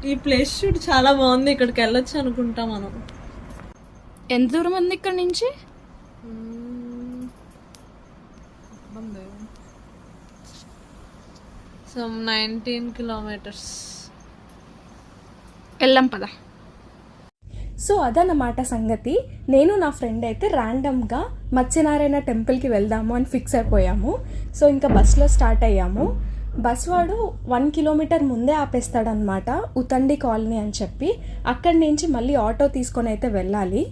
ఈ place shoot చాలా బాగుంది. ఇక్కడికి వెళ్ళొచ్చు అనుకుంటా మనం. ఎంత దూరం ఉంది ఇక్కడ నుంచి? Some 19 kilometers. వెళ్ళాం పదా. సో అదన్నమాట సంగతి. నేను నా ఫ్రెండ్ అయితే ర్యాండమ్గా మత్స్యనారాయణ టెంపుల్కి వెళ్దాము అని ఫిక్స్ అయిపోయాము. సో ఇంకా బస్లో స్టార్ట్ అయ్యాము. బస్ వాడు 1 kilometer ముందే ఆపేస్తాడనమాట, ఉతండి కాలనీ అని చెప్పి. అక్కడి నుంచి మళ్ళీ ఆటో తీసుకొని అయితే వెళ్ళాలి.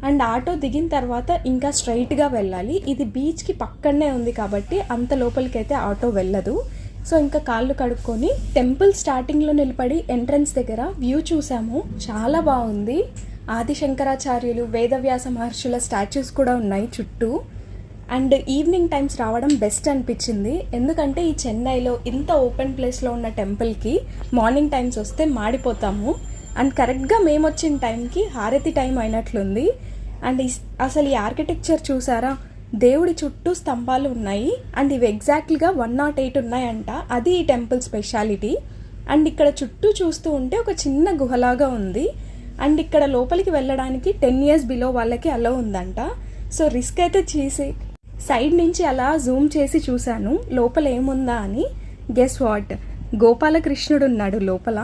అండ్ ఆటో దిగిన తర్వాత ఇంకా స్ట్రైట్గా వెళ్ళాలి. ఇది బీచ్కి పక్కనే ఉంది కాబట్టి అంత లోపలికి అయితే ఆటో వెళ్ళదు. సో ఇంకా కాళ్ళు కడుక్కొని టెంపుల్ స్టార్టింగ్లో నిలబడి ఎంట్రన్స్ దగ్గర వ్యూ చూసాము. చాలా బాగుంది. ఆది శంకరాచార్యులు, వేదవ్యాస మహర్షుల స్టాచ్యూస్ కూడా ఉన్నాయి చుట్టూ. అండ్ ఈవినింగ్ టైమ్స్ రావడం బెస్ట్ అనిపించింది. ఎందుకంటే ఈ చెన్నైలో ఇంత ఓపెన్ ప్లేస్లో ఉన్న టెంపుల్కి మార్నింగ్ టైమ్స్ వస్తే మాడిపోతాము. అండ్ కరెక్ట్గా మేము వచ్చిన టైంకి హారతి టైం అయినట్లుంది. అండ్ అసలు ఈ ఆర్కిటెక్చర్ చూసారా? దేవుడి చుట్టూ స్తంభాలు ఉన్నాయి. అండ్ ఇవి ఎగ్జాక్ట్గా 108 ఉన్నాయంట. అది ఈ టెంపుల్ స్పెషాలిటీ. అండ్ ఇక్కడ చుట్టూ చూస్తూ ఉంటే ఒక చిన్న గుహలాగా ఉంది. అండ్ ఇక్కడ లోపలికి వెళ్ళడానికి 10 years బిలో వాళ్ళకి అలో ఉందంట. సో రిస్క్ అయితే చేసి సైడ్ నుంచి అలా జూమ్ చేసి చూశాను లోపల ఏముందా అని. గెస్ వాట్, గోపాలకృష్ణుడు ఉన్నాడు లోపల.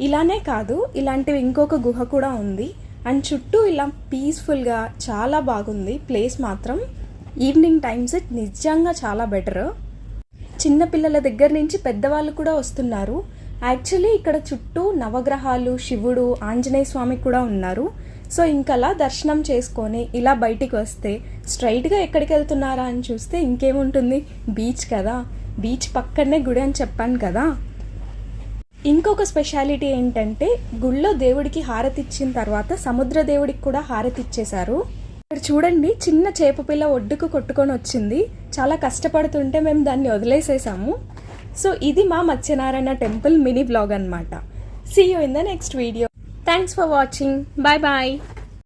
ఇలానే కాదు, ఇలాంటివి ఇంకొక గుహ కూడా ఉంది. అండ్ చుట్టూ ఇలా పీస్ఫుల్గా చాలా బాగుంది ప్లేస్ మాత్రం. ఈవినింగ్ టైమ్స్ నిజంగా చాలా బెటర్. చిన్నపిల్లల దగ్గర నుంచి పెద్దవాళ్ళు కూడా వస్తున్నారు. యాక్చువల్లీ ఇక్కడ చుట్టూ నవగ్రహాలు, శివుడు, ఆంజనేయ స్వామి కూడా ఉన్నారు. సో ఇంకలా దర్శనం చేసుకొని ఇలా బయటికి వస్తే స్ట్రైట్గా ఎక్కడికి వెళ్తున్నారా అని చూస్తే ఇంకేముంటుంది, బీచ్ కదా. బీచ్ పక్కనే గుడి అని చెప్పాను కదా. ఇంకొక స్పెషాలిటీ ఏంటంటే గుళ్ళో దేవుడికి హారతి ఇచ్చిన తర్వాత సముద్ర దేవుడికి కూడా హారతి ఇచ్చేశారు. ఇక్కడ చూడండి, చిన్న చేప పిల్ల ఒడ్డుకు కొట్టుకొని వచ్చింది. చాలా కష్టపడుతుంటే మేము దాన్ని వదిలేసేసాము. సో ఇది మా మత్స్యనారాయణ టెంపుల్ మినీ బ్లాగ్ అనమాట. See you in the next video. Thanks for watching. Bye bye.